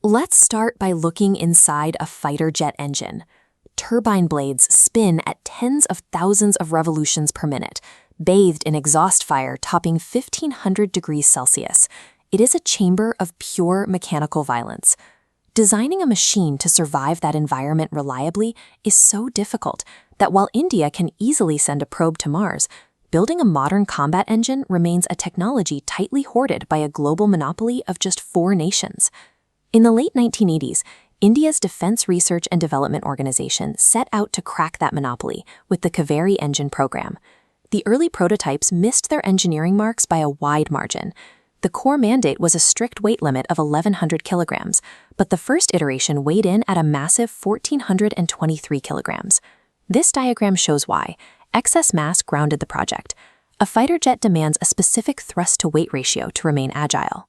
Let's start by looking inside a fighter jet engine. Turbine blades spin at tens of thousands of revolutions per minute, bathed in exhaust fire topping 1,500 degrees Celsius. It is a chamber of pure mechanical violence. Designing a machine to survive that environment reliably is so difficult that while India can easily send a probe to Mars, building a modern combat engine remains a technology tightly hoarded by a global monopoly of just 4 nations. In the late 1980s, India's Defense Research and Development Organization set out to crack that monopoly with the Kaveri engine program. The early prototypes missed their engineering marks by a wide margin. The core mandate was a strict weight limit of 1,100 kilograms, but the first iteration weighed in at a massive 1,423 kilograms. This diagram shows why. Excess mass grounded the project. A fighter jet demands a specific thrust-to-weight ratio to remain agile.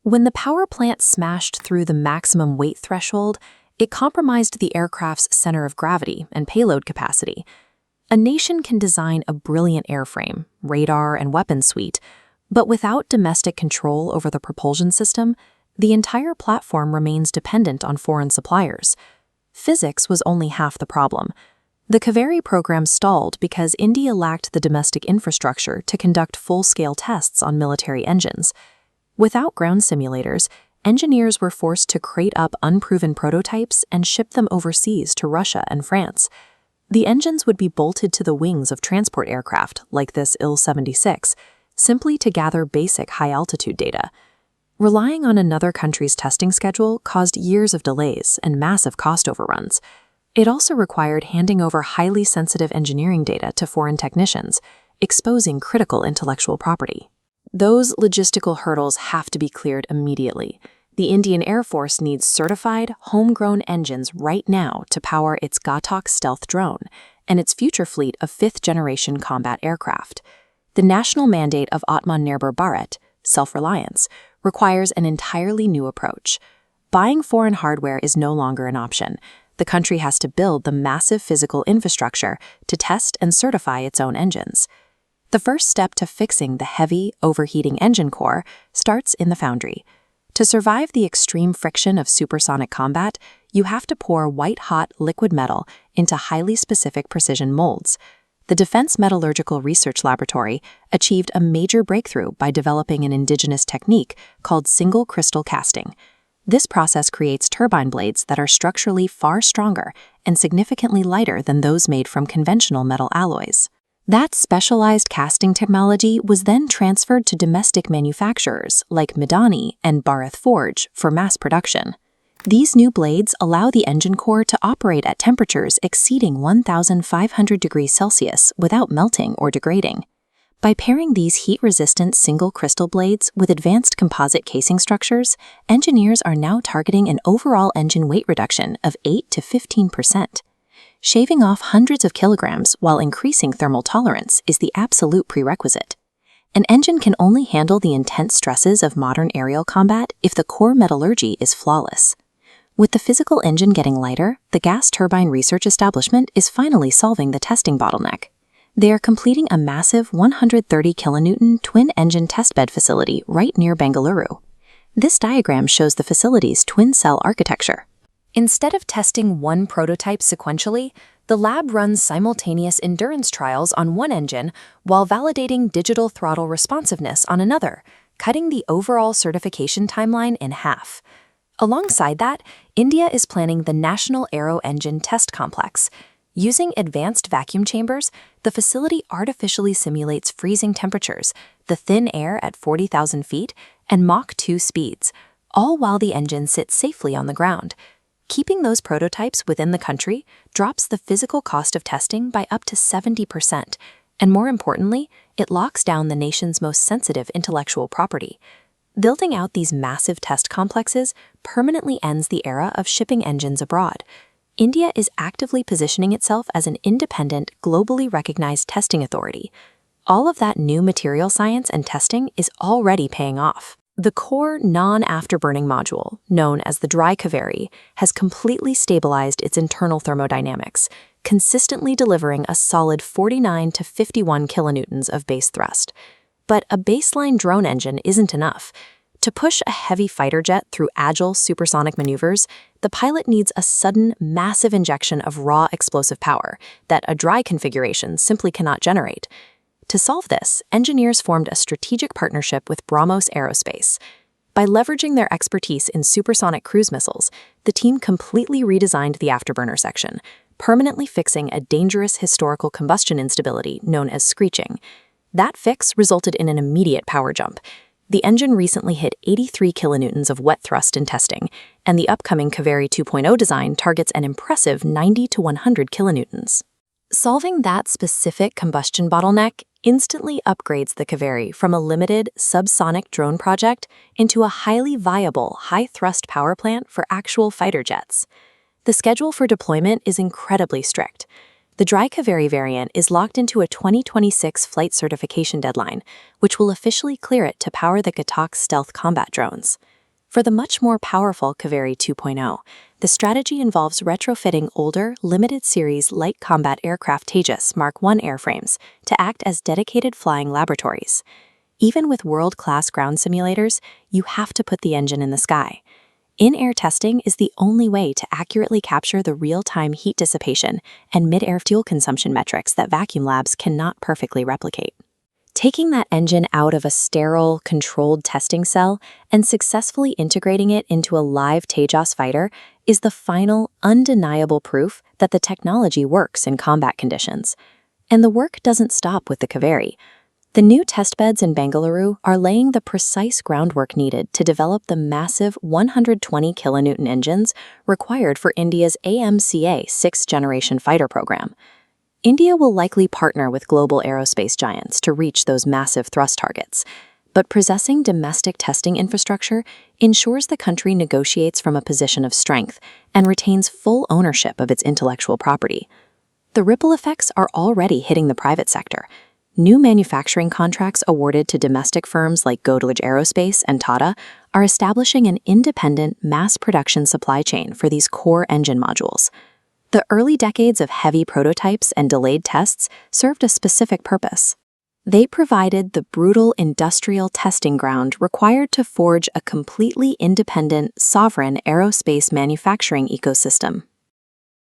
When the power plant smashed through the maximum weight threshold, it compromised the aircraft's center of gravity and payload capacity. A nation can design a brilliant airframe, radar, and weapons suite, but without domestic control over the propulsion system, the entire platform remains dependent on foreign suppliers. Physics was only half the problem. The Kaveri program stalled because India lacked the domestic infrastructure to conduct full-scale tests on military engines. Without ground simulators, engineers were forced to crate up unproven prototypes and ship them overseas to Russia and France. The engines would be bolted to the wings of transport aircraft, like this Il-76, simply to gather basic high-altitude data. Relying on another country's testing schedule caused years of delays and massive cost overruns. It also required handing over highly sensitive engineering data to foreign technicians, exposing critical intellectual property. Those logistical hurdles have to be cleared immediately. The Indian Air Force needs certified, homegrown engines right now to power its Ghatak stealth drone and its future fleet of 5th-generation combat aircraft. The national mandate of Atmanirbhar Bharat, self-reliance, requires an entirely new approach. Buying foreign hardware is no longer an option. The country has to build the massive physical infrastructure to test and certify its own engines. The first step to fixing the heavy, overheating engine core starts in the foundry. To survive the extreme friction of supersonic combat, you have to pour white-hot liquid metal into highly specific precision molds. The Defense Metallurgical Research Laboratory achieved a major breakthrough by developing an indigenous technique called single crystal casting. This process creates turbine blades that are structurally far stronger and significantly lighter than those made from conventional metal alloys. That specialized casting technology was then transferred to domestic manufacturers like MIDHANI and Bharat Forge for mass production. These new blades allow the engine core to operate at temperatures exceeding 1,500 degrees Celsius without melting or degrading. By pairing these heat-resistant single crystal blades with advanced composite casing structures, engineers are now targeting an overall engine weight reduction of 8 to 15%. Shaving off hundreds of kilograms while increasing thermal tolerance is the absolute prerequisite. An engine can only handle the intense stresses of modern aerial combat if the core metallurgy is flawless. With the physical engine getting lighter, the gas turbine research establishment is finally solving the testing bottleneck. They are completing a massive 130 kilonewton twin-engine testbed facility right near Bengaluru. This diagram shows the facility's twin-cell architecture. Instead of testing one prototype sequentially, the lab runs simultaneous endurance trials on one engine while validating digital throttle responsiveness on another, cutting the overall certification timeline in half. Alongside that, India is planning the National Aero Engine Test Complex. Using advanced vacuum chambers, the facility artificially simulates freezing temperatures, the thin air at 40,000 feet, and Mach 2 speeds, all while the engine sits safely on the ground. Keeping those prototypes within the country drops the physical cost of testing by up to 70%, and more importantly, it locks down the nation's most sensitive intellectual property. Building out these massive test complexes permanently ends the era of shipping engines abroad. India is actively positioning itself as an independent, globally recognized testing authority. All of that new material science and testing is already paying off. The core non-afterburning module, known as the Dry Kaveri, has completely stabilized its internal thermodynamics, consistently delivering a solid 49 to 51 kilonewtons of base thrust. But a baseline drone engine isn't enough. To push a heavy fighter jet through agile supersonic maneuvers, the pilot needs a sudden, massive injection of raw explosive power that a dry configuration simply cannot generate. To solve this, engineers formed a strategic partnership with Aerospace. By leveraging their expertise in supersonic cruise missiles, the team completely redesigned the afterburner section, permanently fixing a dangerous historical combustion instability known as screeching. That fix resulted in an immediate power jump. The engine recently hit 83 kilonewtons of wet thrust in testing, and the upcoming Kaveri 2.0 design targets an impressive 90 to 100 kilonewtons. Solving that specific combustion bottleneck instantly upgrades the Kaveri from a limited subsonic drone project into a highly viable high-thrust power plant for actual fighter jets. The schedule for deployment is incredibly strict. The Dry Kaveri variant is locked into a 2026 flight certification deadline, which will officially clear it to power the Ghatak stealth combat drones. For the much more powerful Kaveri 2.0, the strategy involves retrofitting older, limited-series light combat aircraft Tejas Mark I airframes to act as dedicated flying laboratories. Even with world-class ground simulators, you have to put the engine in the sky. In-air testing is the only way to accurately capture the real-time heat dissipation and mid-air fuel consumption metrics that vacuum labs cannot perfectly replicate. Taking that engine out of a sterile, controlled testing cell and successfully integrating it into a live Tejas fighter is the final, undeniable proof that the technology works in combat conditions. And the work doesn't stop with the Kaveri. The new testbeds in Bengaluru are laying the precise groundwork needed to develop the massive 120 kilonewton engines required for India's AMCA 6th-generation fighter program. India will likely partner with global aerospace giants to reach those massive thrust targets, but possessing domestic testing infrastructure ensures the country negotiates from a position of strength and retains full ownership of its intellectual property. The ripple effects are already hitting the private sector. New manufacturing contracts awarded to domestic firms like Godrej Aerospace and Tata are establishing an independent mass production supply chain for these core engine modules. The early decades of heavy prototypes and delayed tests served a specific purpose. They provided the brutal industrial testing ground required to forge a completely independent, sovereign aerospace manufacturing ecosystem.